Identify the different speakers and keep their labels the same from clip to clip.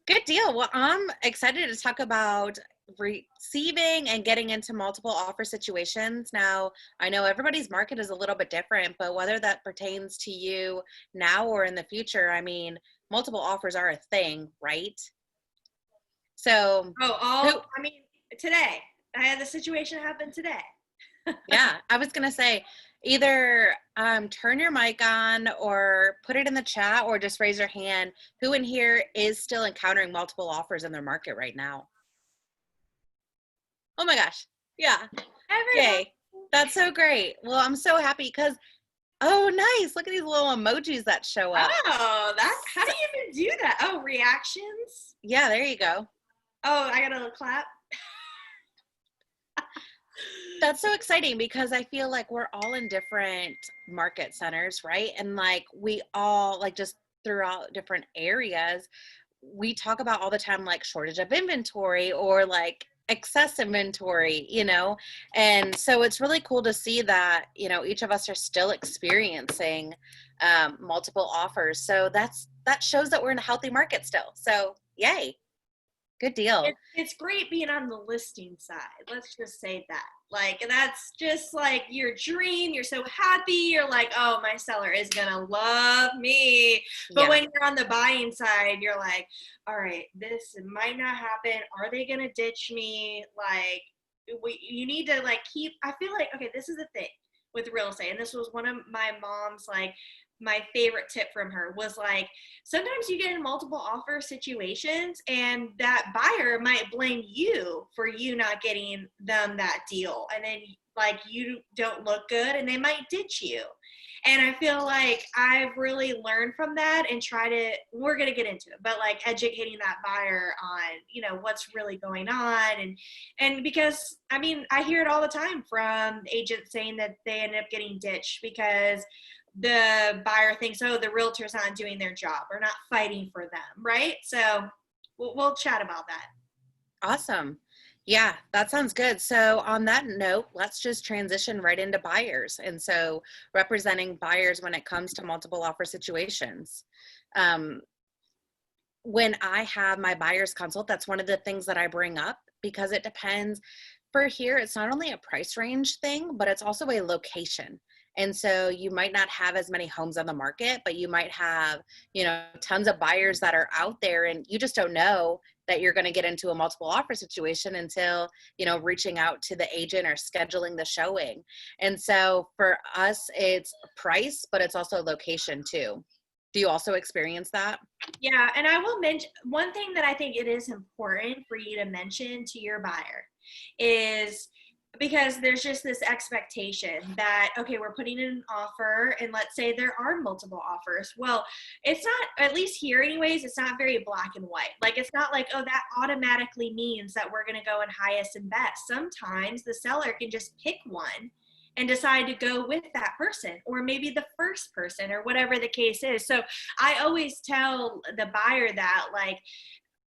Speaker 1: Good deal. Well, I'm excited to talk about receiving and getting into multiple offer situations. Now, I know everybody's market is a little bit different, but whether that pertains to you now or in the future, I mean, multiple offers are a thing, right? So, who,
Speaker 2: I mean, today. I had the situation happen today.
Speaker 1: yeah, I was going to say either turn your mic on or put it in the chat or just raise your hand. Who in here is still encountering multiple offers in their market right now? Oh my gosh. Yeah.
Speaker 2: Everybody.
Speaker 1: Yay. That's so great. Well, I'm so happy because, oh, nice. Look at these little emojis that show up.
Speaker 2: Oh, how do you even do that? Oh, reactions.
Speaker 1: Yeah, there you go.
Speaker 2: Oh, I got a clap.
Speaker 1: That's so exciting because I feel like we're all in different market centers, right? And like we all, like just throughout different areas, we talk about all the time, like shortage of inventory or like excess inventory, and so it's really cool to see that each of us are still experiencing multiple offers. So that shows that we're in a healthy market still. So yay, good deal.
Speaker 2: It's great being on the listing side. Let's just say that. Like, that's just like your dream. You're so happy. You're like, oh, my seller is going to love me. But
Speaker 1: Yeah.
Speaker 2: when you're on the buying side, you're like, all right, this might not happen. Are they going to ditch me? Like, you need to like I feel like, okay, this is the thing with real estate. And this was one of my mom's, like, my favorite tip from her was like, sometimes you get in multiple offer situations and that buyer might blame you for you not getting them that deal. And then like you don't look good and they might ditch you. And I feel like I've really learned from that and we're going to get into it, but like educating that buyer on, what's really going on. And because, I mean, I hear it all the time from agents saying that they end up getting ditched because the buyer thinks, oh, the realtor's not doing their job or not fighting for them, right? So we'll chat about that.
Speaker 1: Awesome. Yeah, that sounds good. So on that note, let's just transition right into buyers. And so representing buyers when it comes to multiple offer situations. When I have my buyers consult, that's one of the things that I bring up because it depends. For here, it's not only a price range thing, but it's also a location. And so you might not have as many homes on the market, but you might have, tons of buyers that are out there, and you just don't know that you're going to get into a multiple offer situation until, reaching out to the agent or scheduling the showing. And so for us, it's price, but it's also location too. Do you also experience that?
Speaker 2: Yeah, and I will mention one thing that I think it is important for you to mention to your buyer is because there's just this expectation that, okay, we're putting in an offer and let's say there are multiple offers. Well, it's not, at least here anyways, it's not very black and white. Like, it's not like, oh, that automatically means that we're going to go in highest and best. Sometimes the seller can just pick one and decide to go with that person or maybe the first person or whatever the case is. So I always tell the buyer that, like,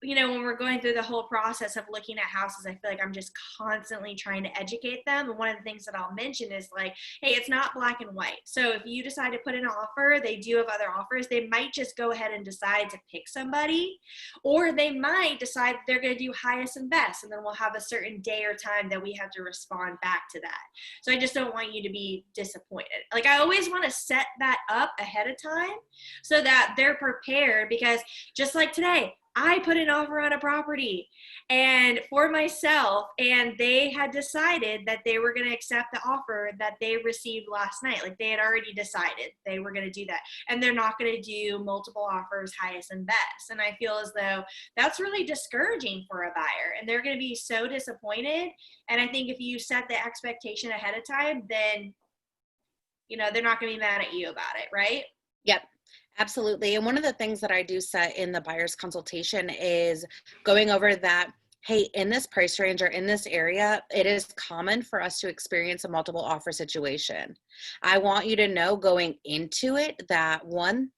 Speaker 2: when we're going through the whole process of looking at houses, I feel like I'm just constantly trying to educate them. And one of the things that I'll mention is like, hey, it's not black and white. So if you decide to put in an offer, they do have other offers. They might just go ahead and decide to pick somebody, or they might decide they're going to do highest and best. And then we'll have a certain day or time that we have to respond back to that. So I just don't want you to be disappointed. Like, I always want to set that up ahead of time so that they're prepared, because just like today, I put an offer on a property and for myself, and they had decided that they were going to accept the offer that they received last night. Like, they had already decided they were going to do that, and they're not going to do multiple offers, highest and best. And I feel as though that's really discouraging for a buyer, and they're going to be so disappointed. And I think if you set the expectation ahead of time, then, they're not going to be mad at you about it, right?
Speaker 1: Yep. Absolutely. And one of the things that I do set in the buyer's consultation is going over that, hey, in this price range or in this area, it is common for us to experience a multiple offer situation. I want you to know going into it that, one,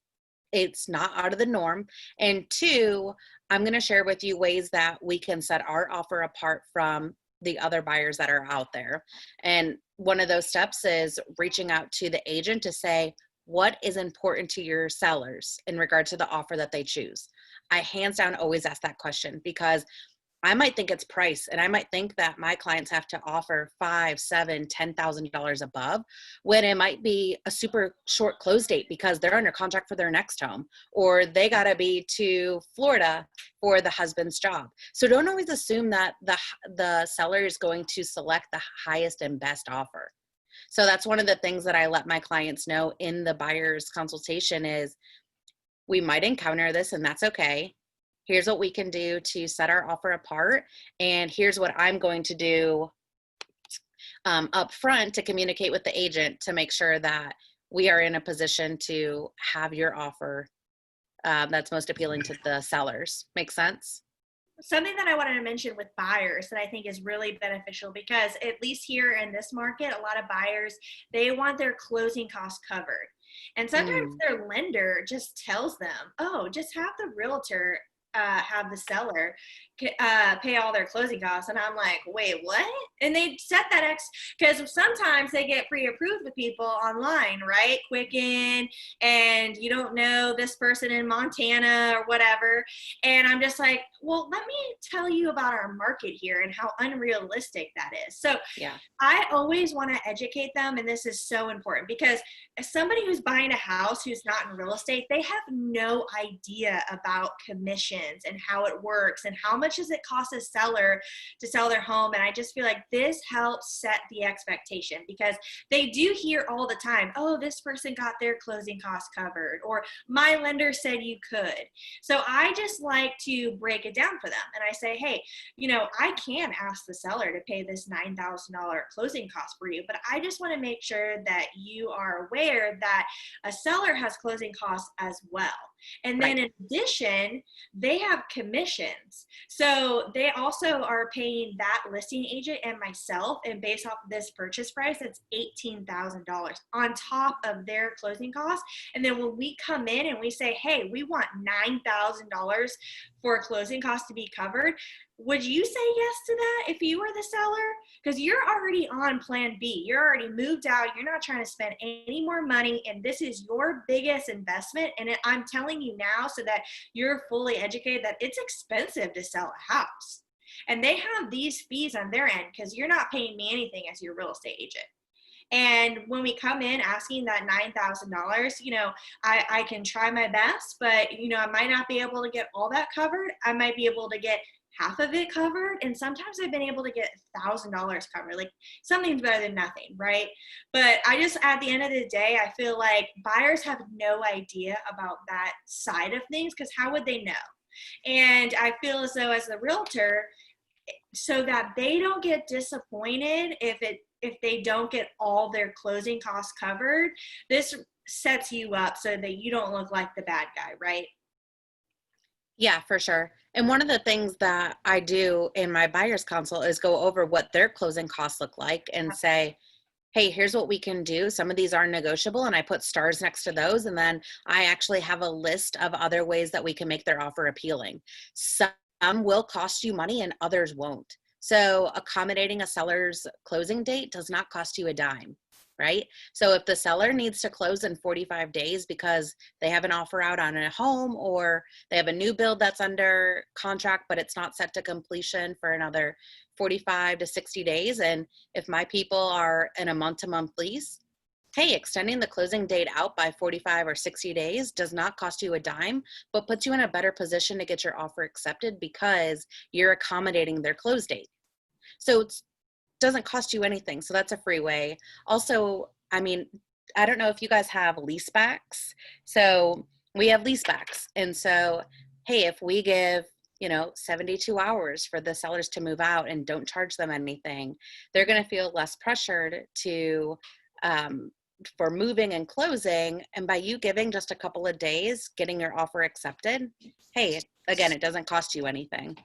Speaker 1: it's not out of the norm. And two, I'm going to share with you ways that we can set our offer apart from the other buyers that are out there. And one of those steps is reaching out to the agent to say, what is important to your sellers in regard to the offer that they choose? I hands down always ask that question, because I might think it's price, and I might think that my clients have to offer $5, $7, $10,000 above, when it might be a super short close date because they're under contract for their next home, or they got to be to Florida for the husband's job. So don't always assume that the seller is going to select the highest and best offer. So that's one of the things that I let my clients know in the buyer's consultation is, we might encounter this, and that's okay. Here's what we can do to set our offer apart. And here's what I'm going to do up front to communicate with the agent to make sure that we are in a position to have your offer that's most appealing to the sellers. Make sense?
Speaker 2: Something that I wanted to mention with buyers that I think is really beneficial, because at least here in this market, a lot of buyers, they want their closing costs covered. And sometimes their lender just tells them, oh, just have the realtor have the seller pay all their closing costs. And I'm like, wait, what? And they set that because sometimes they get pre-approved with people online, right? Quicken, and you don't know this person in Montana or whatever. And I'm just like, well, let me tell you about our market here and how unrealistic that is. So
Speaker 1: Yeah.
Speaker 2: I always want to educate them, and this is so important, because as somebody who's buying a house who's not in real estate, they have no idea about commissions and how it works and how much does it cost a seller to sell their home. And I just feel like this helps set the expectation, because they do hear all the time, oh, this person got their closing costs covered, or my lender said you could. So I just like to break it down for them. And I say, hey, I can ask the seller to pay this $9,000 closing cost for you, but I just want to make sure that you are aware that a seller has closing costs as well. And then in addition, they have commissions. So they also are paying that listing agent and myself, and based off of this purchase price, it's $18,000 on top of their closing costs. And then when we come in and we say, hey, we want $9,000 for closing costs to be covered, would you say yes to that if you were the seller? Because you're already on plan B. You're already moved out. You're not trying to spend any more money, and this is your biggest investment. And I'm telling you now so that you're fully educated that it's expensive to sell a house. And they have these fees on their end because you're not paying me anything as your real estate agent. And when we come in asking that $9,000, I can try my best, but, I might not be able to get all that covered. I might be able to get half of it covered. And sometimes I've been able to get $1,000 covered. Like, something's better than nothing, right? But I just, at the end of the day, I feel like buyers have no idea about that side of things, because how would they know? And I feel as though, as a realtor, so that they don't get disappointed if they don't get all their closing costs covered, this sets you up so that you don't look like the bad guy, right?
Speaker 1: Yeah, for sure. And one of the things that I do in my buyer's consult is go over what their closing costs look like and say, hey, here's what we can do. Some of these are negotiable, and I put stars next to those. And then I actually have a list of other ways that we can make their offer appealing. Some will cost you money and others won't. So accommodating a seller's closing date does not cost you a dime, right? So if the seller needs to close in 45 days because they have an offer out on a home, or they have a new build that's under contract, but it's not set to completion for another 45 to 60 days. And if my people are in a month-to-month lease, hey, extending the closing date out by 45 or 60 days does not cost you a dime, but puts you in a better position to get your offer accepted because you're accommodating their close date. So it doesn't cost you anything. So that's a free way. Also, I don't know if you guys have lease backs. So we have lease backs. And so, hey, if we give 72 hours for the sellers to move out and don't charge them anything, they're going to feel less pressured for moving and closing. And by you giving just a couple of days, getting your offer accepted, hey, again, it doesn't cost you anything.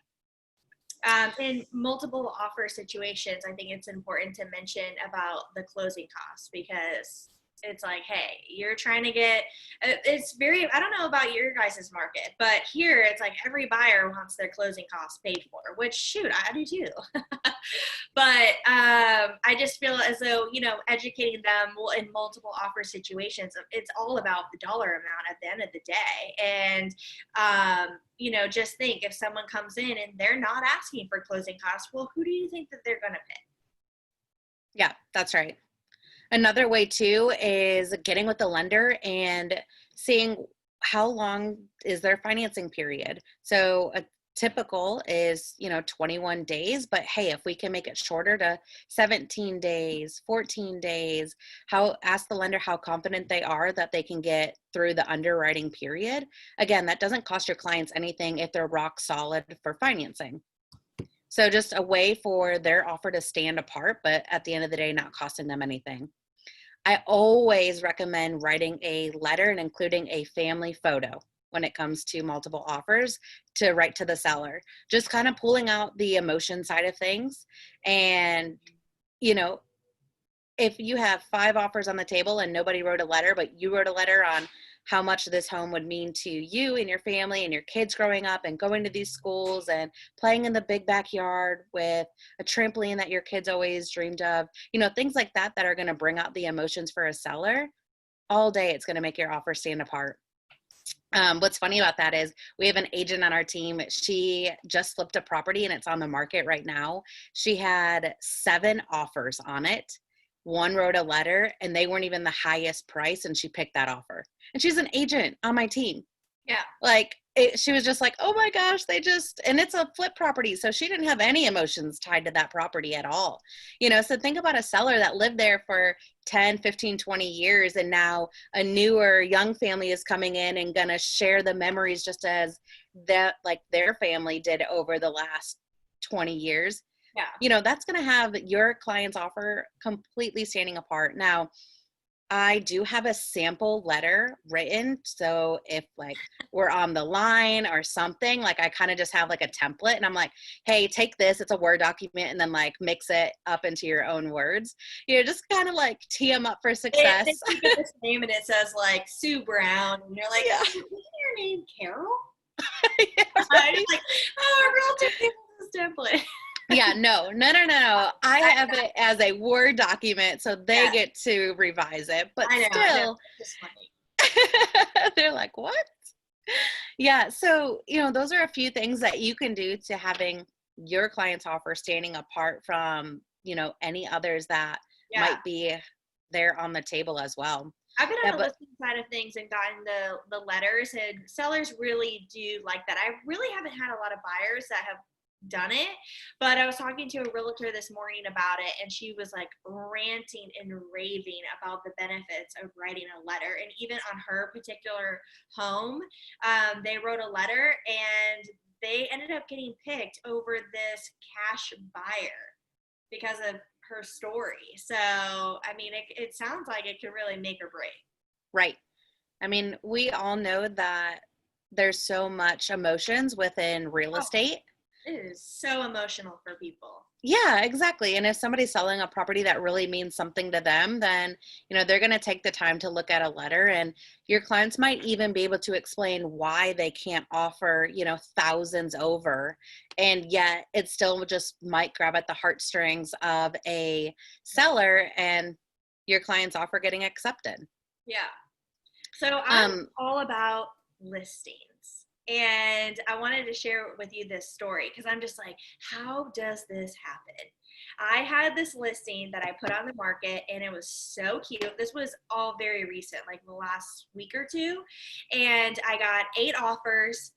Speaker 2: In multiple offer situations, I think it's important to mention about the closing costs, because It's like, hey, you're trying to get, it's very, I don't know about your guys' market, but here it's like every buyer wants their closing costs paid for, which shoot, I do too. But I just feel as though, educating them in multiple offer situations, it's all about the dollar amount at the end of the day. And, just think if someone comes in and they're not asking for closing costs, well, who do you think that they're going to pay?
Speaker 1: Yeah, that's right. Another way too is getting with the lender and seeing how long is their financing period. So a typical is, 21 days, but hey, if we can make it shorter to 17 days, 14 days, ask the lender how confident they are that they can get through the underwriting period. Again, that doesn't cost your clients anything if they're rock solid for financing. So just a way for their offer to stand apart, but at the end of the day, not costing them anything. I always recommend writing a letter and including a family photo when it comes to multiple offers to write to the seller. Just kind of pulling out the emotion side of things. And, if you have 5 offers on the table and nobody wrote a letter, but you wrote a letter on how much this home would mean to you and your family and your kids growing up and going to these schools and playing in the big backyard with a trampoline that your kids always dreamed of, things like that are going to bring out the emotions for a seller all day. It's going to make your offer stand apart. What's funny about that is we have an agent on our team. She just flipped a property and it's on the market right now. She had 7 offers on it. One wrote a letter and they weren't even the highest price, and she picked that offer. And she's an agent on my team.
Speaker 2: Yeah.
Speaker 1: She was just like, oh my gosh, and it's a flip property. So she didn't have any emotions tied to that property at all. So think about a seller that lived there for 10, 15, 20 years. And now a newer young family is coming in and going to share the memories just as that, like their family did over the last 20 years.
Speaker 2: Yeah.
Speaker 1: That's going to have your client's offer completely standing apart. Now, I do have a sample letter written. So if we're on the line or something, I kind of just have a template and I'm like, hey, take this, it's a Word document, and then mix it up into your own words. Just kind of tee them up for success.
Speaker 2: They get this name and it says Sue Brown. And you're like,
Speaker 1: yeah.
Speaker 2: Isn't your name Carol?
Speaker 1: Yeah, right.
Speaker 2: You're like, oh, a realtor uses this template.
Speaker 1: Yeah, no. I have it as a Word document, so they get to revise it. But still,
Speaker 2: it's funny.
Speaker 1: They're like, what? Yeah, so, those are a few things that you can do to having your client's offer standing apart from, any others that might be there on the table as well.
Speaker 2: I've been on the listing side of things and gotten the letters, and sellers really do like that. I really haven't had a lot of buyers that have done it, but I was talking to a realtor this morning about it, and she was ranting and raving about the benefits of writing a letter. And even on her particular home, they wrote a letter and they ended up getting picked over this cash buyer because of her story. So I mean, it sounds like it could really make or break.
Speaker 1: Right. I mean, we all know that there's so much emotions within real estate.
Speaker 2: It is so emotional for people.
Speaker 1: Yeah, exactly. And if somebody's selling a property that really means something to them, then, they're going to take the time to look at a letter, and your clients might even be able to explain why they can't offer, thousands over. And yet it still just might grab at the heartstrings of a seller and your client's offer getting accepted.
Speaker 2: Yeah. So I'm all about listings. And I wanted to share with you this story because I'm just like, how does this happen? I had this listing that I put on the market and it was so cute. This was all very recent, the last week or two. And I got 8 offers.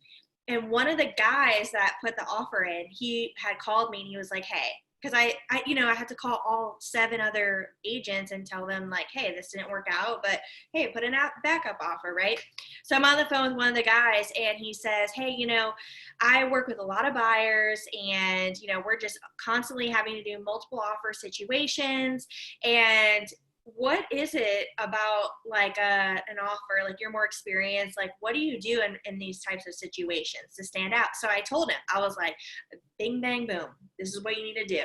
Speaker 2: And one of the guys that put the offer in, he had called me and he was like, hey, because I had to call all 7 other agents and tell them hey, this didn't work out, but hey, put in a backup offer, right? So I'm on the phone with one of the guys and he says, hey, I work with a lot of buyers and, we're just constantly having to do multiple offer situations. And what is it about an offer, you're more experienced, what do you do in these types of situations to stand out? So I told him, I was like, bing, bang, boom, this is what you need to do.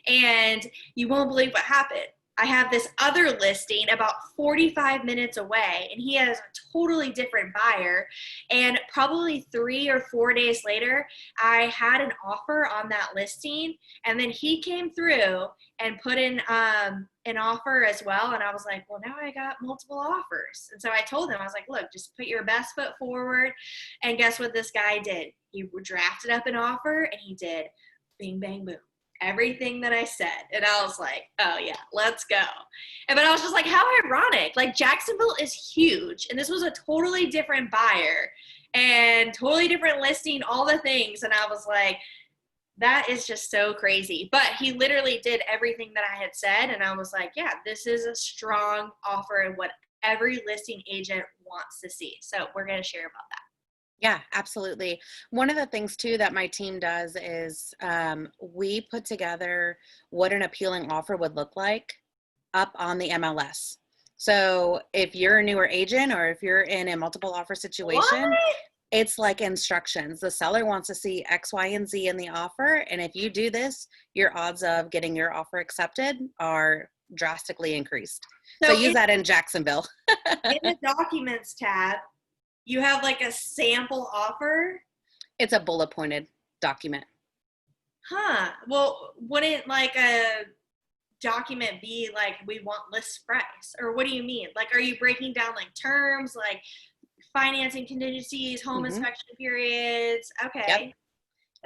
Speaker 2: And you won't believe what happened. I have this other listing about 45 minutes away, and he has a totally different buyer. And probably 3 or 4 days later, I had an offer on that listing, and then he came through and put in an offer as well. And I was like, well, now I got multiple offers. And so I told him, I was like, look, just put your best foot forward. And guess what this guy did? He drafted up an offer, and he did bing, bang, boom. Everything that I said. And I was like, oh yeah, let's go. But I was just like, how ironic. Like, Jacksonville is huge, and this was a totally different buyer and totally different listing, all the things. And I was like, that is just so crazy. But he literally did everything that I had said. And I was like, yeah, this is a strong offer and what every listing agent wants to see. So we're going to share about that.
Speaker 1: Yeah, absolutely. One of the things too that my team does is we put together what an appealing offer would look like up on the MLS. So if you're a newer agent or if you're in a multiple offer situation,
Speaker 2: What?
Speaker 1: it's like instructions. The seller wants to see X, Y, and Z in the offer. And if you do this, your odds of getting your offer accepted are drastically increased. So use that in Jacksonville.
Speaker 2: In the documents tab, you have like a sample offer?
Speaker 1: It's a bullet pointed document.
Speaker 2: Huh. Well, wouldn't like a document be like, we want list price? Or what do you mean? Like, are you breaking down like terms, like financing contingencies, home inspection periods? Okay.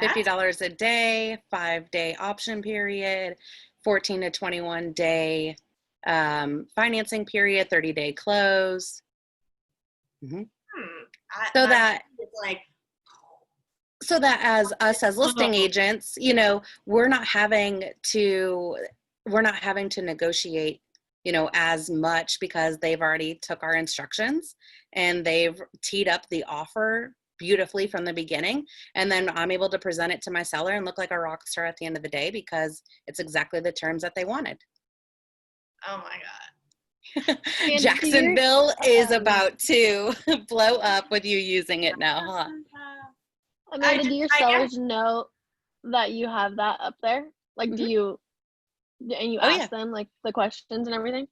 Speaker 1: Yep. $50 a day, 5-day option period, 14 to 21 day financing period, 30-day close. So that as us as listing agents, you know, we're not having to negotiate, you know, as much because they've already took our instructions and they've teed up the offer beautifully from the beginning. And then I'm able to present it to my seller and look like a rock star at the end of the day because it's exactly the terms that they wanted.
Speaker 2: Oh my God.
Speaker 1: Jacksonville is about to blow up with you using it now, huh?
Speaker 3: Amanda, do your sellers know that you have that up there? Like, do you, and you ask them like the questions and everything?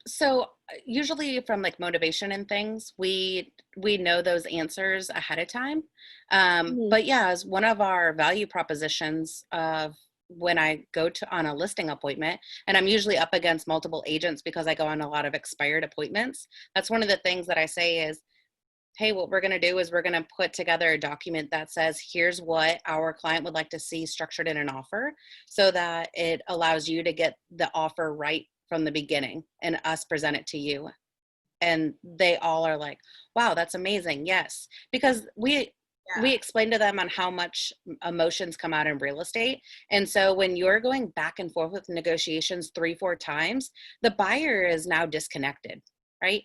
Speaker 1: So usually from like motivation and things, we know those answers ahead of time. But yeah, as one of our value propositions of when I go on a listing appointment, and I'm usually up against multiple agents because I go on a lot of expired appointments. That's one of the things that I say is, hey, what we're going to do is we're going to put together a document that says, here's what our client would like to see structured in an offer so that it allows you to get the offer right from the beginning and us present it to you. And they all are like, wow, that's amazing. Yes. Because we explain to them on how much emotions come out in real estate. And so when you're going back and forth with negotiations 3-4 times, the buyer is now disconnected, right?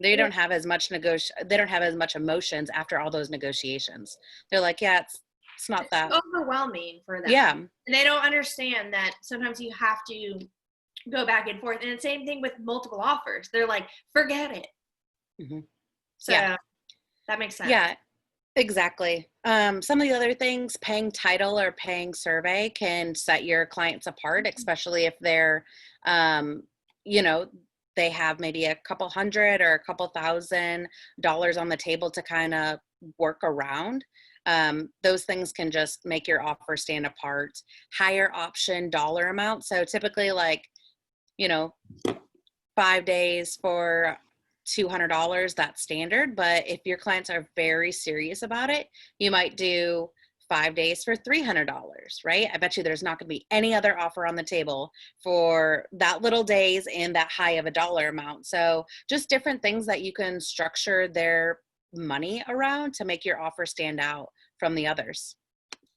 Speaker 1: They don't have as much they don't have as much emotions after all those negotiations. They're like, yeah, it's not that
Speaker 2: overwhelming for them.
Speaker 1: Yeah.
Speaker 2: And they don't understand that sometimes you have to go back and forth. And the same thing with multiple offers. They're like, forget it. So that makes sense.
Speaker 1: Yeah. Exactly. Some of the other things, paying title or paying survey can set your clients apart, especially if they're, you know, they have maybe a couple $100 or a couple $1,000 on the table to kind of work around. Those things can just make your offer stand apart. Higher option dollar amount. So typically like, you know, 5 days for $200, that's standard. But if your clients are very serious about it, you might do 5 days for $300, right? I bet you there's not going to be any other offer on the table for that little days and that high of a dollar amount. So just different things that you can structure their money around to make your offer stand out from the others.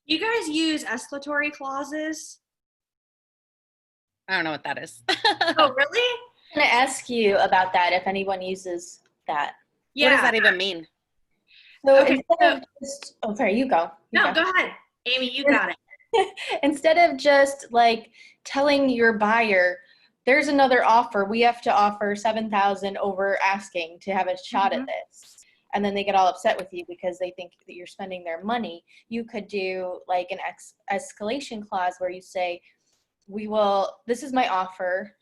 Speaker 2: You guys use escalatory clauses?
Speaker 1: I don't know what that is.
Speaker 2: Oh, really?
Speaker 4: I'm going to ask you about that if anyone uses that.
Speaker 1: Yeah. What does that even mean?
Speaker 4: So instead of just, oh, sorry, you go.
Speaker 2: Go ahead. Amy, you got it.
Speaker 4: Instead of just like telling your buyer, there's another offer, we have to offer $7,000 over asking to have a shot at this. And then they get all upset with you because they think that you're spending their money. You could do like an escalation clause where you say, this is my offer,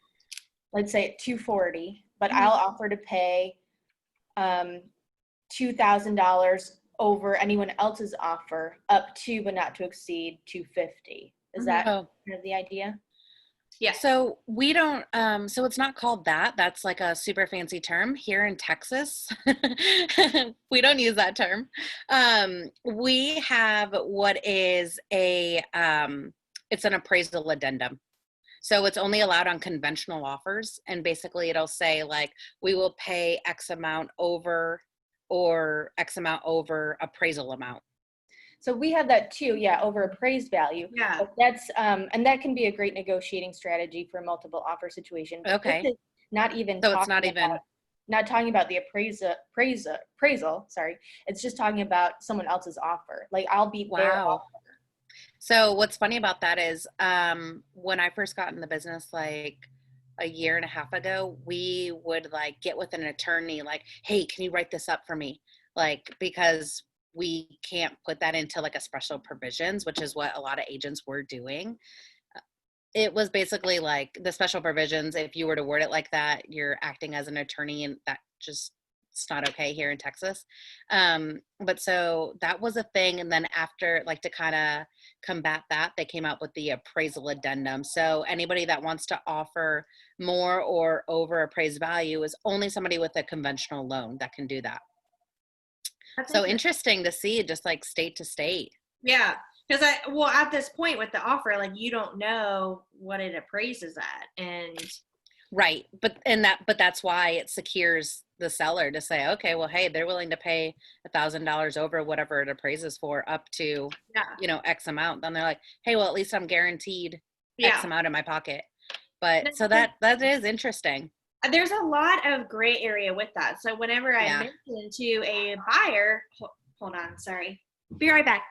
Speaker 4: let's say at $240, but I'll offer to pay $2,000 over anyone else's offer up to, but not to exceed $250. Is that kind of the idea?
Speaker 1: Yeah. So we don't, so it's not called that. That's like a super fancy term here in Texas. We don't use that term. We have what is it's an appraisal addendum. So it's only allowed on conventional offers. And basically it'll say like, we will pay X amount over or X amount over appraisal amount.
Speaker 4: So we have that too, over appraised value.
Speaker 2: Yeah.
Speaker 4: But that's and that can be a great negotiating strategy for a multiple offer situation. But
Speaker 1: okay.
Speaker 4: This is not even.
Speaker 1: So it's not even.
Speaker 4: Not talking about the appraisal. Sorry, it's just talking about someone else's offer. Like I'll beat their offer.
Speaker 1: So what's funny about that is when I first got in the business, like a year and a half ago, we would like get with an attorney, like, hey, can you write this up for me? Like because we can't put that into like a special provisions, which is what a lot of agents were doing. It was basically like the special provisions. If you were to word it like that, you're acting as an attorney, and that just, it's not okay here in Texas. But so that was a thing. And then after, like to kind of combat that, they came out with the appraisal addendum. So anybody that wants to offer more or over appraised value is only somebody with a conventional loan that can do that. That's so interesting to see, just like state to state.
Speaker 2: Yeah, because at this point with the offer, like you don't know what it appraises at, and
Speaker 1: right, but that's why it secures the seller to say, okay, well, hey, they're willing to pay $1,000 over whatever it appraises for, up to X amount. Then they're like, hey, well, at least I'm guaranteed X amount in my pocket. But so that is interesting.
Speaker 2: There's a lot of gray area with that. So whenever I mention to a buyer, hold on, sorry. Be right back.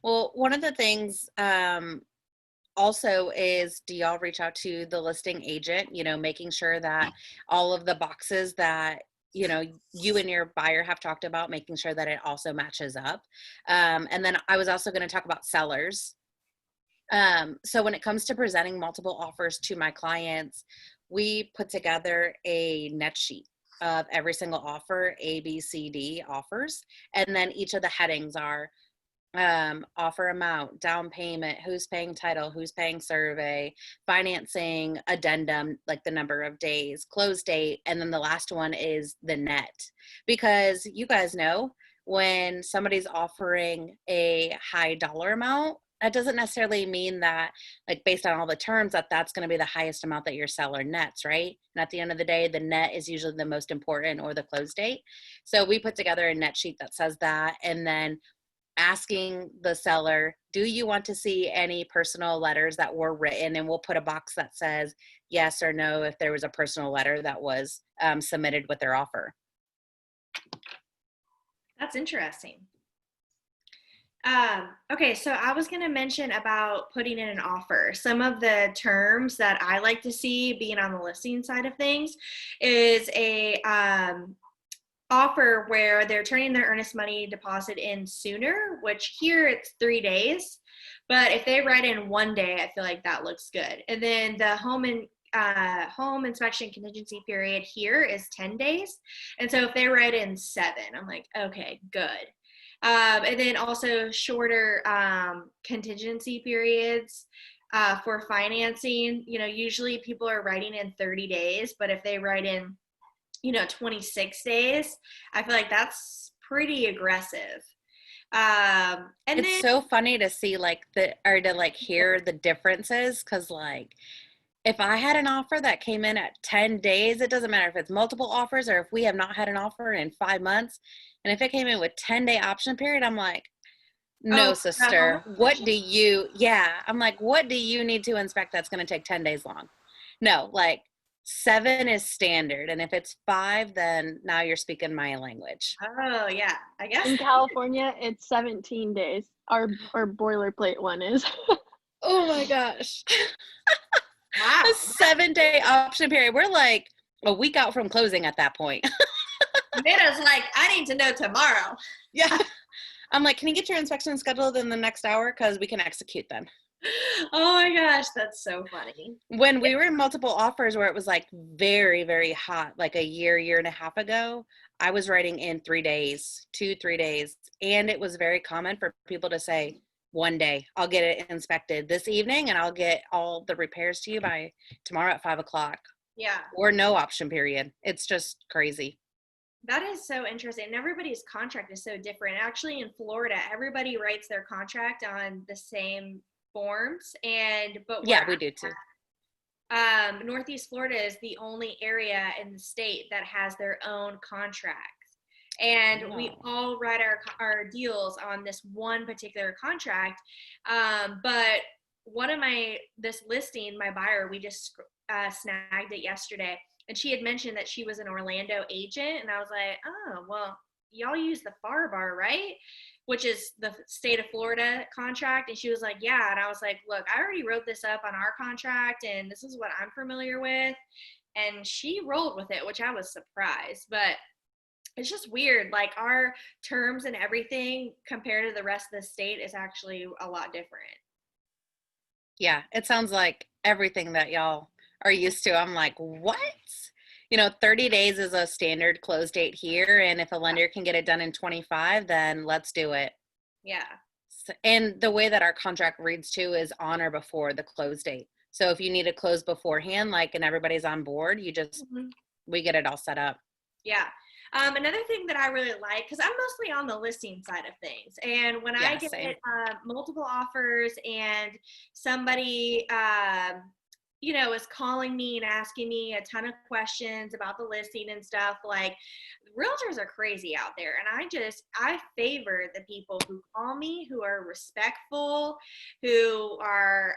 Speaker 1: Well, one of the things also is, do y'all reach out to the listing agent, making sure that all of the boxes that, you and your buyer have talked about, making sure that it also matches up. And then I was also going to talk about sellers. So when it comes to presenting multiple offers to my clients, we put together a net sheet of every single offer, A, B, C, D offers. And then each of the headings are offer amount, down payment, who's paying title, who's paying survey, financing, addendum, like the number of days, close date. And then the last one is the net. Because you guys know, when somebody's offering a high dollar amount, that doesn't necessarily mean that, like, based on all the terms, that's going to be the highest amount that your seller nets, right? And at the end of the day, the net is usually the most important, or the close date. So we put together a net sheet that says that, and then asking the seller, do you want to see any personal letters that were written? And we'll put a box that says yes or no if there was a personal letter that was submitted with their offer.
Speaker 2: That's interesting. Okay, so I was going to mention about putting in an offer. Some of the terms that I like to see being on the listing side of things is a offer where they're turning their earnest money deposit in sooner, which here it's 3 days. But if they write in 1 day, I feel like that looks good. And then the home inspection contingency period here is 10 days. And so if they write in 7, I'm like, okay, good. And then also shorter contingency periods for financing. Usually people are writing in 30 days, but if they write in, 26 days, I feel like that's pretty aggressive. And
Speaker 1: it's so funny to see hear the differences, because if I had an offer that came in at 10 days, it doesn't matter if it's multiple offers or if we have not had an offer in 5 months. And if it came in with 10-day option period, I'm like, no, sister, what do you need to inspect that's going to take 10 days long? No, 7 is standard. And if it's 5, then now you're speaking my language.
Speaker 2: Oh, yeah. I guess.
Speaker 3: In California, it's 17 days. Our boilerplate one is.
Speaker 1: Oh, my gosh.
Speaker 2: Wow.
Speaker 1: A 7-day option period. We're like a week out from closing at that point.
Speaker 2: Nana's like, I need to know tomorrow.
Speaker 1: Yeah. I'm like, can you get your inspection scheduled in the next hour? Because we can execute then.
Speaker 2: Oh my gosh, that's so funny.
Speaker 1: When we were in multiple offers where it was like very, very hot, like a year and a half ago, I was writing in 3 days, 2, 3 days. And it was very common for people to say, one day, I'll get it inspected this evening and I'll get all the repairs to you by tomorrow at 5 o'clock.
Speaker 2: Yeah.
Speaker 1: Or no option period. It's just crazy.
Speaker 2: That is so interesting. And everybody's contract is so different. Actually, in Florida, everybody writes their contract on the same forms. But
Speaker 1: Yeah, we do too.
Speaker 2: Northeast Florida is the only area in the state that has their own contract. And we all write our deals on this one particular contract. But this listing, my buyer, we just snagged it yesterday. And she had mentioned that she was an Orlando agent. And I was like, oh, well, y'all use the FAR bar, right? Which is the state of Florida contract. And she was like, yeah. And I was like, look, I already wrote this up on our contract and this is what I'm familiar with. And she rolled with it, which I was surprised. But it's just weird. Like our terms and everything compared to the rest of the state is actually a lot different.
Speaker 1: Yeah, it sounds like everything that y'all are used to. I'm like, what? 30 days is a standard close date here. And if a lender can get it done in 25, then let's do it.
Speaker 2: Yeah.
Speaker 1: And the way that our contract reads too is on or before the close date. So if you need to close beforehand, and everybody's on board, we get it all set up.
Speaker 2: Yeah. Another thing that I really like, because I'm mostly on the listing side of things, and when I get multiple offers and somebody, is calling me and asking me a ton of questions about the listing and stuff, like realtors are crazy out there. And I favor the people who call me, who are respectful, who are,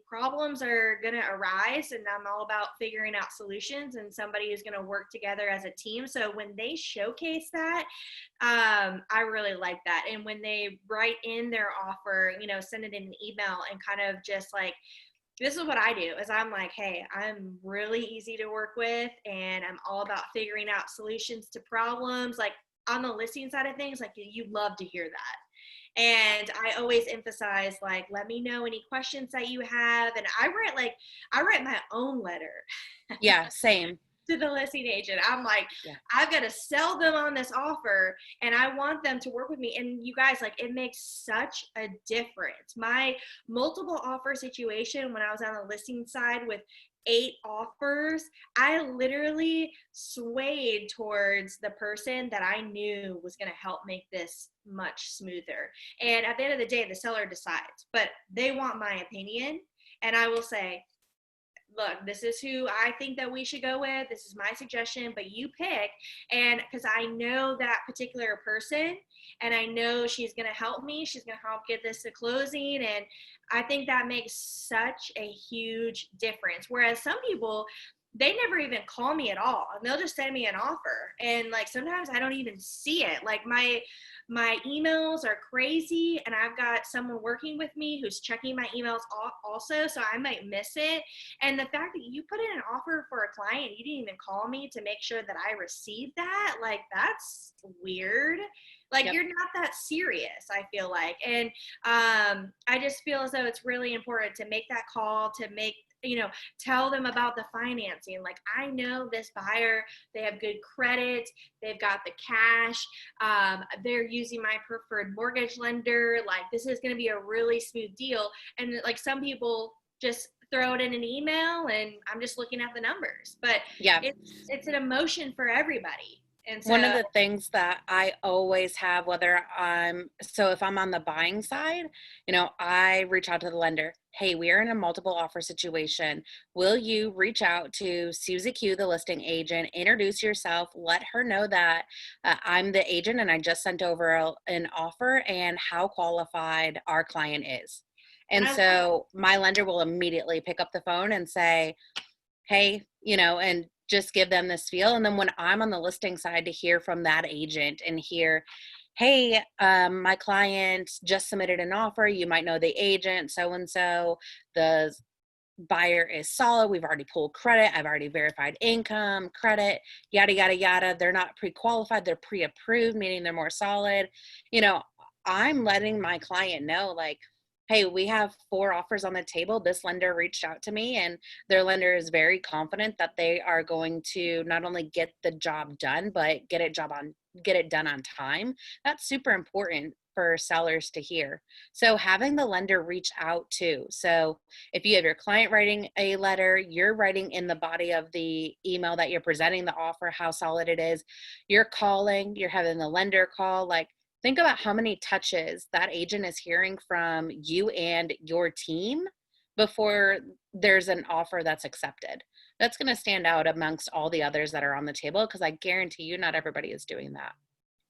Speaker 2: problems are going to arise and I'm all about figuring out solutions and somebody who's going to work together as a team. So when they showcase that, I really like that. And when they write in their offer, send it in an email and kind of just like, this is what I do is I'm like, hey, I'm really easy to work with and I'm all about figuring out solutions to problems. Like on the listing side of things, like you love to hear that. And I always emphasize, like, let me know any questions that you have. And I write my own letter.
Speaker 1: Yeah, same.
Speaker 2: To the listing agent. I'm like, I've got to sell them on this offer and I want them to work with me. And you guys, like, it makes such a difference. My multiple offer situation when I was on the listing side with 8 offers, I literally swayed towards the person that I knew was going to help make this much smoother. And at the end of the day, the seller decides, but they want my opinion. And I will say, look, this is who I think that we should go with. This is my suggestion, but you pick. And because I know that particular person and I know she's going to help me, she's going to help get this to closing. And I think that makes such a huge difference. Whereas some people, they never even call me at all. And they'll just send me an offer. And like, sometimes I don't even see it. Like my emails are crazy and I've got someone working with me who's checking my emails also, so I might miss it. And the fact that you put in an offer for a client, you didn't even call me to make sure that I received that, like that's weird. Like you're not that serious, I feel like. And I just feel as though it's really important to make that call, to make, tell them about the financing. Like, I know this buyer, they have good credit, they've got the cash, they're using my preferred mortgage lender. Like, this is going to be a really smooth deal. And like some people just throw it in an email and I'm just looking at the numbers, but it's an emotion for everybody. And so,
Speaker 1: one of the things that I always have, if I'm on the buying side, I reach out to the lender. Hey, we are in a multiple offer situation. Will you reach out to Susie Q, the listing agent, introduce yourself, let her know that I'm the agent and I just sent over an offer and how qualified our client is. And so my lender will immediately pick up the phone and say, hey, and just give them this feel. And then when I'm on the listing side, to hear from that agent and hear, hey, my client just submitted an offer. You might know the agent, so-and-so. The buyer is solid. We've already pulled credit. I've already verified income, credit, yada, yada, yada. They're not pre-qualified. They're pre-approved, meaning they're more solid. I'm letting my client know, like, hey, we have 4 offers on the table. This lender reached out to me, and their lender is very confident that they are going to not only get the job done, but get it done on time. That's super important for sellers to hear. So having the lender reach out too. So if you have your client writing a letter, you're writing in the body of the email that you're presenting the offer, how solid it is. You're calling, you're having the lender call, like, think about how many touches that agent is hearing from you and your team before there's an offer that's accepted. That's going to stand out amongst all the others that are on the table, because I guarantee you not everybody is doing that.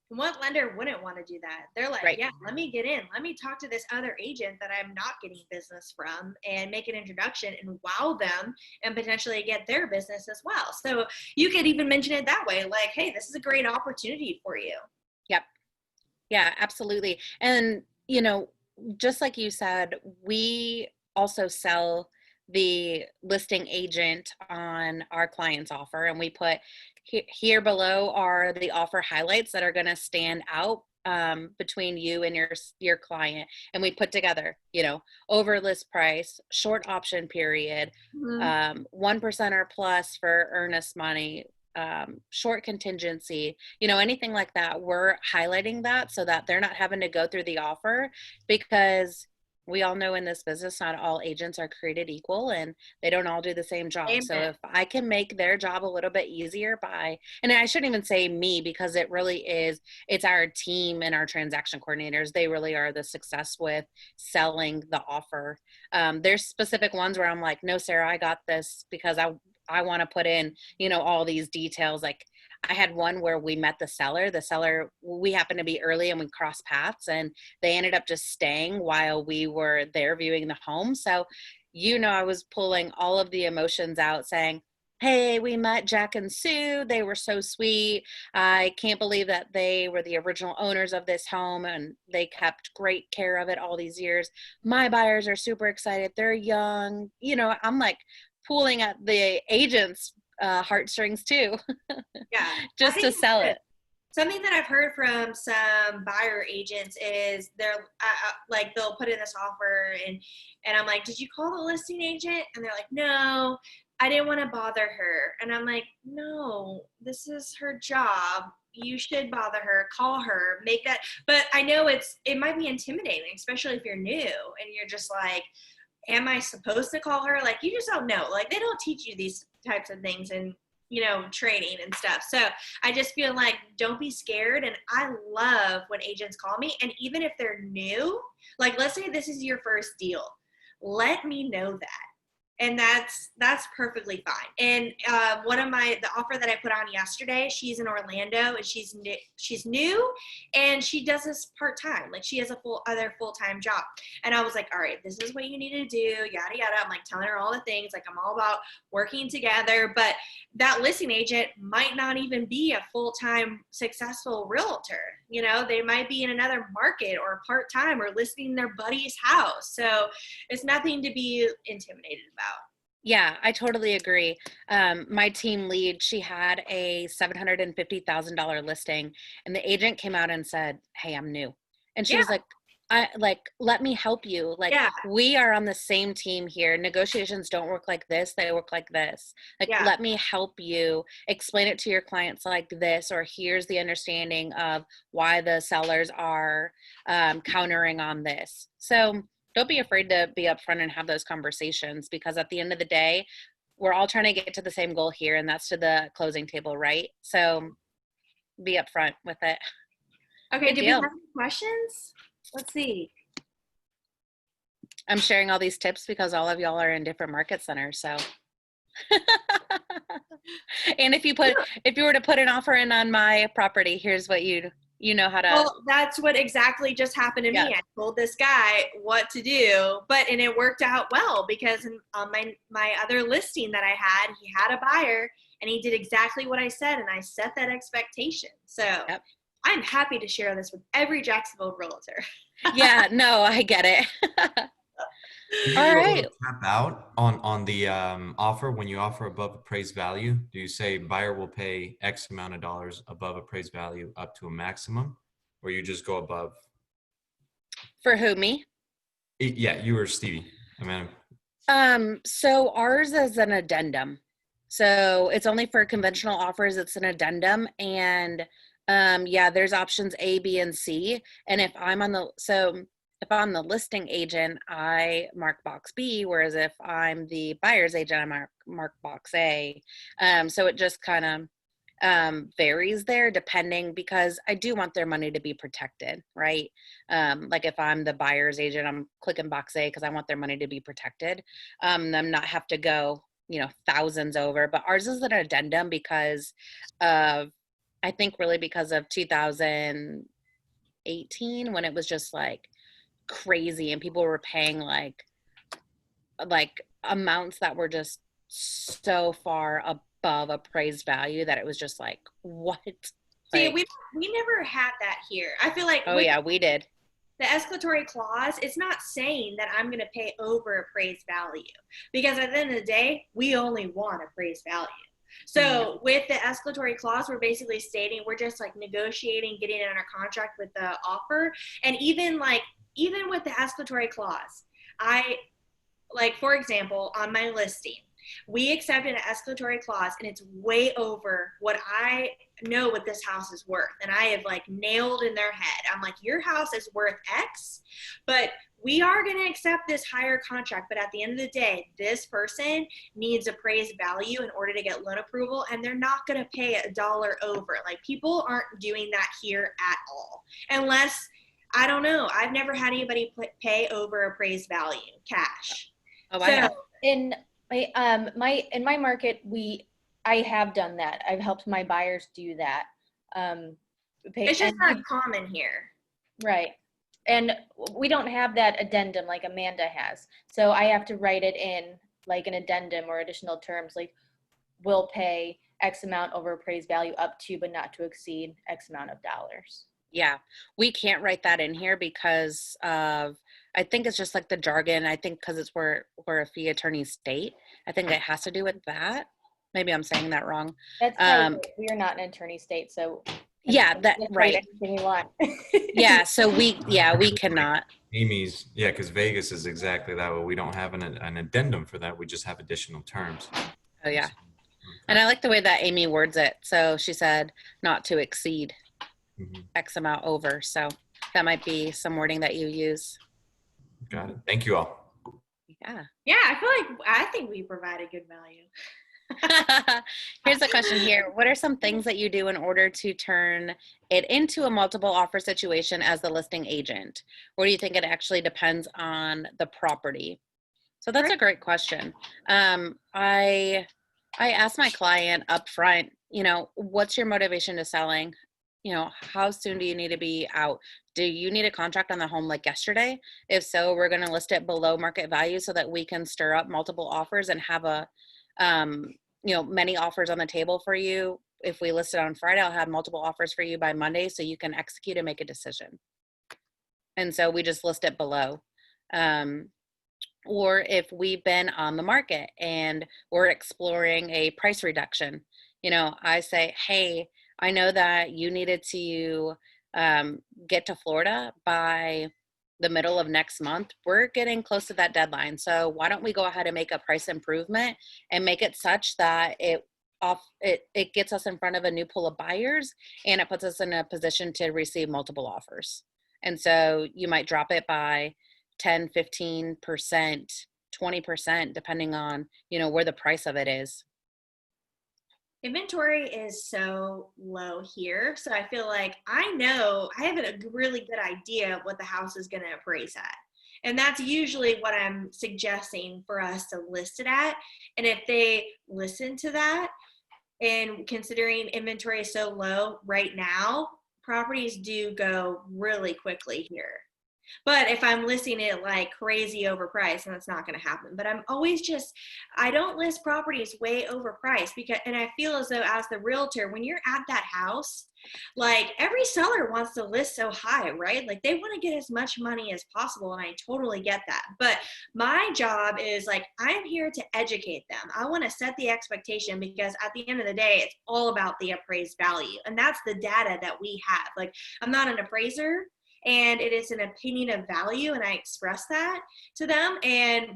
Speaker 2: What lender wouldn't want to do that? They're like,
Speaker 1: right.
Speaker 2: Yeah, let me get in. Let me talk to this other agent that I'm not getting business from and make an introduction and wow them and potentially get their business as well. So you could even mention it that way, like, hey, this is a great opportunity for you.
Speaker 1: Yep. Yeah, absolutely. And, you know, just like you said, we also sell the listing agent on our client's offer, and we put here below are the offer highlights that are going to stand out between you and your client. And we put together, you know, over list price, short option period, 1% or plus for earnest money, short contingency, you know, anything like that. We're highlighting that so that they're not having to go through the offer, because we all know in this business, not all agents are created equal and they don't all do the same job.
Speaker 2: Amen.
Speaker 1: So if I can make their job a little bit easier by, and I shouldn't even say me, because it really is, it's our team and our transaction coordinators. They really are the success with selling the offer. There's specific ones where I'm like, no, Sarah, I got this, because I want to put in, you know, all these details. Like, I had one where we met the seller, we happened to be early and we crossed paths, and they ended up just staying while we were there viewing the home. So, you know, I was pulling all of the emotions out, saying, hey, we met Jack and Sue. They were so sweet. I can't believe that they were the original owners of this home and they kept great care of it all these years. My buyers are super excited. They're young. You know, I'm like pulling at the agent's heartstrings too.
Speaker 2: Yeah.
Speaker 1: Just to sell it.
Speaker 2: Something that I've heard from some buyer agents is they're like, they'll put in this offer and I'm like, did you call the listing agent? And they're like, no, I didn't want to bother her. And I'm like, no, this is her job. You should bother her, call her, make that. But I know it might be intimidating, especially if you're new and you're just like, am I supposed to call her? Like, you just don't know. Like, they don't teach you these types of things and, you know, training and stuff. So I just feel like, don't be scared. And I love when agents call me. And even if they're new, like, let's say this is your first deal, let me know that. And that's perfectly fine. And the offer that I put on yesterday, she's in Orlando and she's new and she does this part-time. Like, she has a full-time job. And I was like, all right, this is what you need to do, yada, yada. I'm like telling her all the things, like, I'm all about working together. But that listing agent might not even be a full-time successful realtor. You know, they might be in another market or part-time or listing their buddy's house. So it's nothing to be intimidated about.
Speaker 1: Yeah, I totally agree. My team lead, she had a $750,000 listing, and the agent came out and said, hey, I'm new. And she was like, let me help you. Like, we are on the same team here. Negotiations don't work like this. They work like this. Like, let me help you explain it to your clients like this, or here's the understanding of why the sellers are countering on this. So don't be afraid to be upfront and have those conversations, because at the end of the day, we're all trying to get to the same goal here, and that's to the closing table, right? So be upfront with it.
Speaker 2: Okay, do we have any questions? Let's see.
Speaker 1: I'm sharing all these tips because all of y'all are in different market centers, so. And if you were to put an offer in on my property, here's what you know how to.
Speaker 2: Well, that's what exactly just happened to me. I told this guy what to do, and it worked out well, because on my other listing that I had, he had a buyer and he did exactly what I said, and I set that expectation. So I'm happy to share this with every Jacksonville realtor.
Speaker 1: Yeah, no, I get it.
Speaker 5: All right. Tap out on the offer when you offer above appraised value. Do you say buyer will pay X amount of dollars above appraised value up to a maximum, or you just go above
Speaker 1: For who, me?
Speaker 5: Yeah, you or Stevie, Amanda.
Speaker 1: So ours is an addendum. So it's only for conventional offers, it's an addendum. And yeah, there's options A, B, and C. And if I'm the listing agent, I mark box B, whereas if I'm the buyer's agent, I mark box A. So it just kind of varies there depending, because I do want their money to be protected, right? Like if I'm the buyer's agent, I'm clicking box A because I want their money to be protected. Them not have to go, thousands over. But ours is an addendum because of, I think really because of 2018 when it was just like crazy and people were paying like amounts that were just so far above appraised value that it was just like, what?
Speaker 2: See,
Speaker 1: Like,
Speaker 2: we never had that here. I feel like
Speaker 1: yeah, we did.
Speaker 2: The escalatory clause, it's not saying that I'm going to pay over appraised value, because at the end of the day, we only want appraised value. So with the escalatory clause, we're basically stating we're just like negotiating, getting it under contract with the offer. And even with the escalatory clause, for example, on my listing, we accepted an escalatory clause and it's way over what I know what this house is worth. And I have nailed in their head. I'm like, your house is worth X, but we are going to accept this higher contract. But at the end of the day, this person needs appraised value in order to get loan approval. And they're not going to pay $1 over. People aren't doing that here at all. Unless, I don't know, I've never had anybody pay over appraised value cash.
Speaker 1: Oh, I have.
Speaker 4: In my market, I have done that. I've helped my buyers do that.
Speaker 2: It's just not common here.
Speaker 4: Right. And we don't have that addendum like Amanda has. So I have to write it in like an addendum or additional terms, like we'll pay X amount over appraised value up to, but not to exceed X amount of dollars.
Speaker 1: Yeah, we can't write that in here because of, I think it's just like the jargon. I think because it's we're a fee attorney state. I think it has to do with that. Maybe I'm saying that wrong.
Speaker 4: That's probably, we are not an attorney state, so
Speaker 1: yeah, that right.
Speaker 4: Anything we want.
Speaker 1: Yeah, so we cannot.
Speaker 5: Amy's, yeah, because Vegas is exactly that way. We don't have an addendum for that. We just have additional terms.
Speaker 1: Oh yeah, and I like the way that Amy words it. So she said not to exceed X amount over. So that might be some wording that you use.
Speaker 5: Got it. Thank you all.
Speaker 2: Yeah. Yeah, I think we provide a good value.
Speaker 1: Here's a question here. What are some things that you do in order to turn it into a multiple offer situation as the listing agent? Or do you think it actually depends on the property? So that's a great question. I asked my client up front, what's your motivation to selling? How soon do you need to be out? Do you need a contract on the home like yesterday? If so, we're going to list it below market value so that we can stir up multiple offers and have many offers on the table for you. If we list it on Friday, I'll have multiple offers for you by Monday so you can execute and make a decision. And so we just list it below. Or if we've been on the market and we're exploring a price reduction, I say, hey, I know that you needed to get to Florida by the middle of next month. We're getting close to that deadline. So why don't we go ahead and make a price improvement and make it such that it gets us in front of a new pool of buyers and it puts us in a position to receive multiple offers. And so you might drop it by 10, 15%, 20%, depending on, where the price of it is.
Speaker 2: Inventory is so low here. So I feel like I have a really good idea of what the house is going to appraise at. And that's usually what I'm suggesting for us to list it at. And if they listen to that, and considering inventory is so low right now, properties do go really quickly here. But if I'm listing it like crazy overpriced, then that's not going to happen. But I don't list properties way overpriced and I feel as though as the realtor, when you're at that house, every seller wants to list so high, right? They want to get as much money as possible. And I totally get that. But my job is I'm here to educate them. I want to set the expectation because at the end of the day, it's all about the appraised value. And that's the data that we have. I'm not an appraiser. and it is an opinion of value, and I express that to them.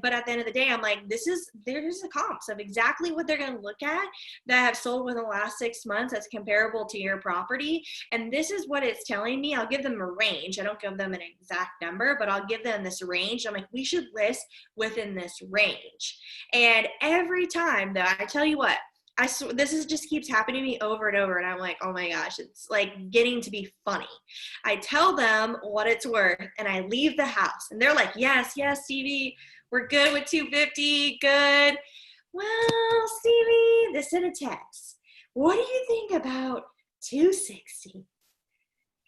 Speaker 2: But at the end of the day, I'm like, there's a comps of exactly what they're going to look at that have sold within the last 6 months that's comparable to your property, and this is what it's telling me. I'll give them a range. I don't give them an exact number, but I'll give them this range. I'm like, we should list within this range. And every time, though, I tell you what, just keeps happening to me over and over, and I'm like, oh my gosh, it's like getting to be funny. I tell them what it's worth, and I leave the house, and they're like, yes, Stevie, we're good with 250, good. Well, Stevie, this in a text. What do you think about 260?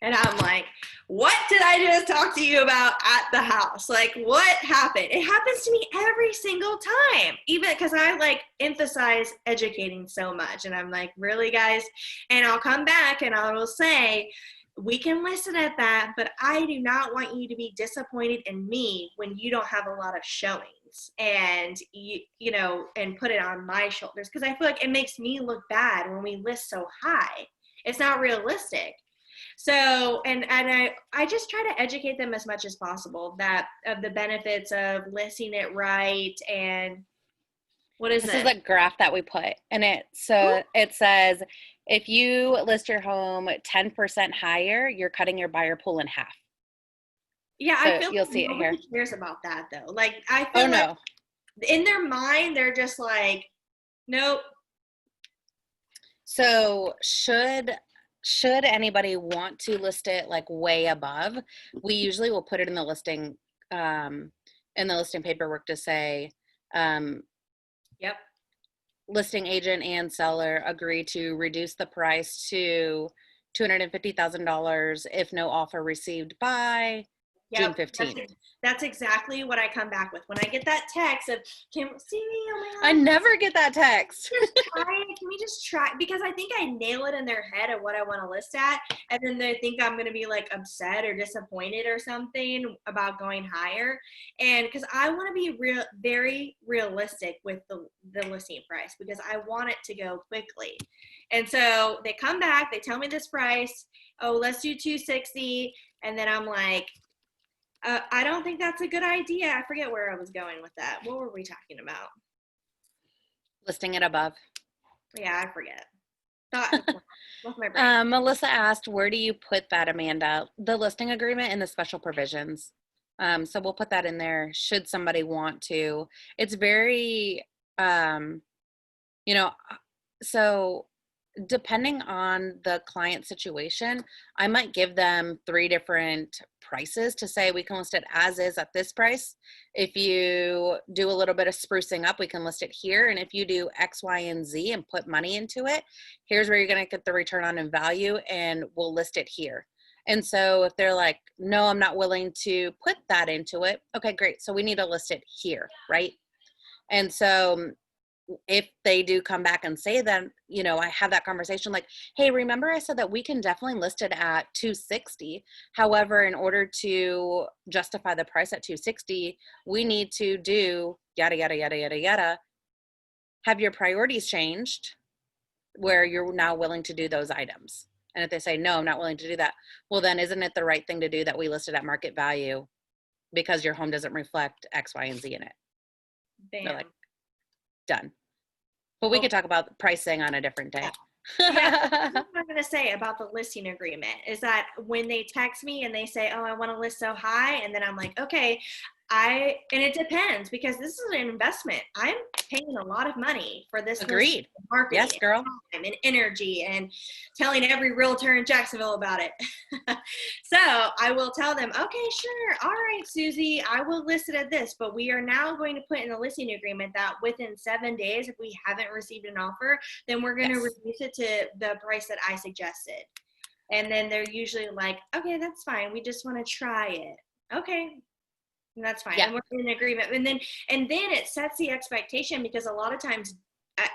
Speaker 2: And I'm like, what did I just talk to you about at the house? Like, what happened? It happens to me every single time, even because I like emphasize educating so much. And I'm like, really, guys? And I'll come back and I will say, we can listen at that, but I do not want you to be disappointed in me when you don't have a lot of showings, and you know, and put it on my shoulders, because I feel like it makes me look bad when we list so high. It's not realistic. So, and I just try to educate them as much as possible of the benefits of listing it right. And what is
Speaker 1: this? This is a graph that we put, and it says if you list your home 10% higher, you're cutting your buyer pool in half.
Speaker 2: Yeah,
Speaker 1: so
Speaker 2: I feel
Speaker 1: you'll
Speaker 2: like
Speaker 1: see it here.
Speaker 2: Nobody cares about that though. Like, I feel like in their mind they're just like, nope.
Speaker 1: So should anybody want to list it like way above, we usually will put it in the listing paperwork to say,
Speaker 2: yep,
Speaker 1: listing agent and seller agree to reduce the price to $250,000 if no offer received by June 15th.
Speaker 2: That's exactly what I come back with. When I get that text of, can see me? Oh my God.
Speaker 1: I never get that text.
Speaker 2: Can we just try? Because I think I nail it in their head of what I want to list at. And then they think I'm going to be like upset or disappointed or something about going higher. And because I want to be very realistic with the listing price, because I want it to go quickly. And so they come back, they tell me this price. Oh, let's do 260. And then I'm like, I don't think that's a good idea. I forget where I was going with that. What were we talking about?
Speaker 1: Listing it above.
Speaker 2: Yeah, I forget. Lost my brain.
Speaker 1: Melissa asked, where do you put that, Amanda? The listing agreement and the special provisions. So we'll put that in there should somebody want to. It's very, so depending on the client situation, I might give them 3 different prices to say we can list it as is at this price. If you do a little bit of sprucing up, we can list it here. And if you do X, Y, and Z and put money into it, here's where you're going to get the return on in value, and we'll list it here. And so if they're like, no, I'm not willing to put that into it. Okay, great. So we need to list it here, right? And so if they do come back and say that, I have that conversation like, hey, remember I said that we can definitely list it at 260. However, in order to justify the price at 260, we need to do yada, yada, yada, yada, yada. Have your priorities changed where you're now willing to do those items? And if they say, no, I'm not willing to do that, well, then isn't it the right thing to do that we listed at market value because your home doesn't reflect X, Y, and Z in it?
Speaker 2: Bam.
Speaker 1: They're like, done. But we could talk about pricing on a different day.
Speaker 2: Yeah, that's what I'm going to say about the listing agreement is that when they text me and they say, oh, I want to list so high, and then I'm like, okay, and it depends, because this is an investment. I'm paying a lot of money for this.
Speaker 1: Agreed.
Speaker 2: Marketing,
Speaker 1: yes, girl.
Speaker 2: And energy, and telling every realtor in Jacksonville about it. So I will tell them, okay, sure. All right, Susie, I will list it at this, but we are now going to put in the listing agreement that within 7 days, if we haven't received an offer, then we're going to reduce it to the price that I suggested. And then they're usually like, okay, that's fine. We just want to try it. Okay. And that's fine. Yeah. And we're in agreement. And then it sets the expectation, because a lot of times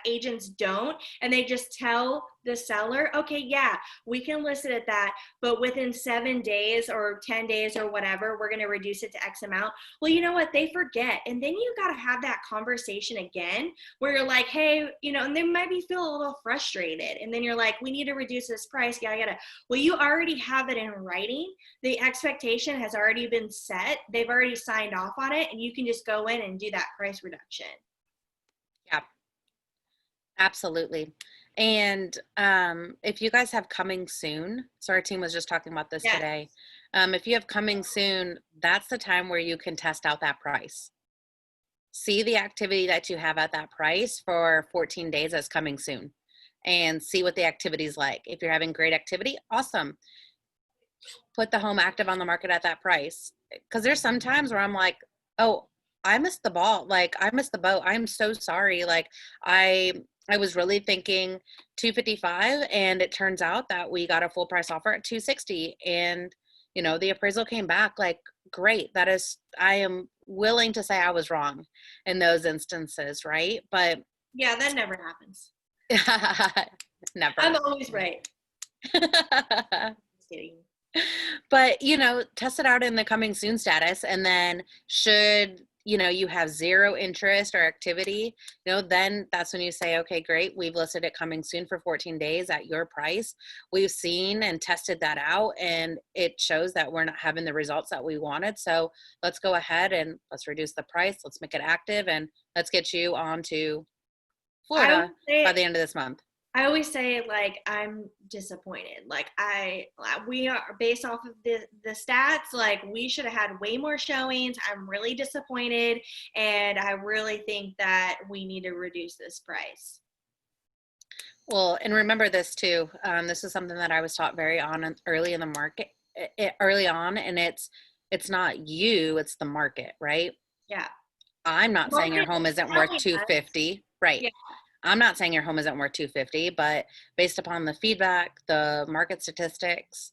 Speaker 2: agents don't, and they just tell the seller, okay, yeah, we can list it at that, but within 7 days or 10 days or whatever, we're going to reduce it to X amount. Well, you know what? They forget. And then you got to have that conversation again where you're like, hey, you know, and they might be feel a little frustrated. And then you're like, we need to reduce this price. Yeah. Well, you already have it in writing. The expectation has already been set. They've already signed off on it, and you can just go in and do that price reduction.
Speaker 1: Yeah. Absolutely. And if you guys have coming soon, so our team was just talking about this today. If you have coming soon, that's the time where you can test out that price. See the activity that you have at that price for 14 days as coming soon, and see what the activity is like. If you're having great activity, awesome. Put the home active on the market at that price. Because there's some times where I'm like, oh, I missed the ball. Like, I missed the boat. I'm so sorry. Like, I was really thinking 255, and it turns out that we got a full price offer at 260, and you know, the appraisal came back. Like, great. I am willing to say I was wrong in those instances, right? But
Speaker 2: yeah, that never happens.
Speaker 1: Never.
Speaker 2: I'm always right.
Speaker 1: But, you know, test it out in the coming soon status, and then should, you know, you have zero interest or activity, you know, then that's when you say, okay, great, we've listed it coming soon for 14 days at your price. We've seen and tested that out, and it shows that we're not having the results that we wanted. So let's go ahead and let's reduce the price. Let's make it active, and let's get you on to Florida by the end of this month.
Speaker 2: I always say, like, I'm disappointed. Like, we are, based off of the stats, like, we should have had way more showings. I'm really disappointed, and I really think that we need to reduce this price.
Speaker 1: Well, and remember this too. This is something that I was taught early in the market, early on, and it's not you, it's the market, right?
Speaker 2: Yeah.
Speaker 1: I'm not saying your home isn't worth 250, right?
Speaker 2: Yeah.
Speaker 1: I'm not saying your home isn't worth 250, but based upon the feedback, the market statistics,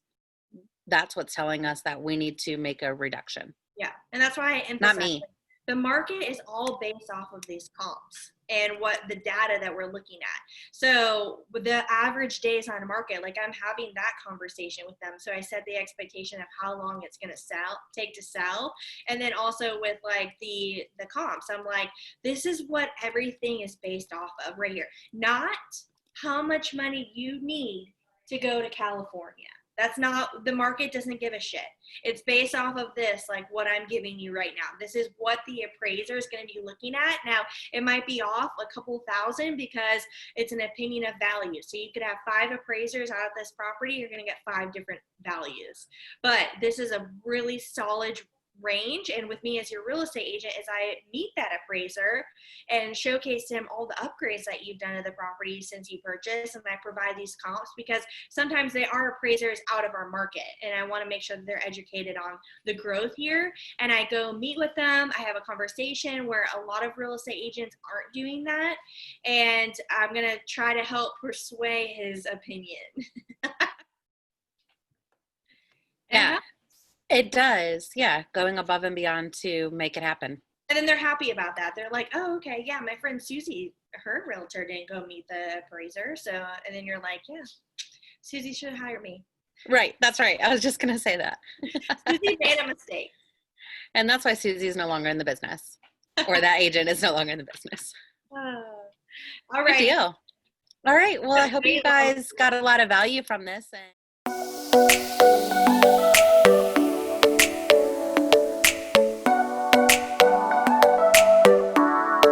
Speaker 1: that's what's telling us that we need to make a reduction.
Speaker 2: Yeah, and that's why I emphasize,
Speaker 1: not me.
Speaker 2: The market is all based off of these comps and what the data that we're looking at. So the average days on the market, like, I'm having that conversation with them. So I set the expectation of how long it's going to take to sell. And then also with, like, the comps, I'm like, this is what everything is based off of right here. Not how much money you need to go to California. That's not, the market doesn't give a shit. It's based off of this, like what I'm giving you right now. This is what the appraiser is going to be looking at. Now, it might be off a couple thousand because it's an opinion of value. So you could have 5 appraisers out of this property. You're going to get 5 different values. But this is a really solid range, and with me as your real estate agent, is I meet that appraiser and showcase to him all the upgrades that you've done to the property since you purchased, and I provide these comps because sometimes they are appraisers out of our market, and I want to make sure that they're educated on the growth here. And I go meet with them, I have a conversation where a lot of real estate agents aren't doing that, and I'm going to try to help persuade his opinion.
Speaker 1: Yeah. It does. Yeah. Going above and beyond to make it happen.
Speaker 2: And then they're happy about that. They're like, oh, okay. Yeah. My friend Susie, her realtor didn't go meet the appraiser. So, and then you're like, yeah, Susie should hire me.
Speaker 1: Right. That's right. I was just going to say that.
Speaker 2: Susie made a mistake.
Speaker 1: And that's why Susie's no longer in the business, or that agent is no longer in the business.
Speaker 2: All right.
Speaker 1: Good deal. All right. Well, I hope you guys got a lot of value from this. And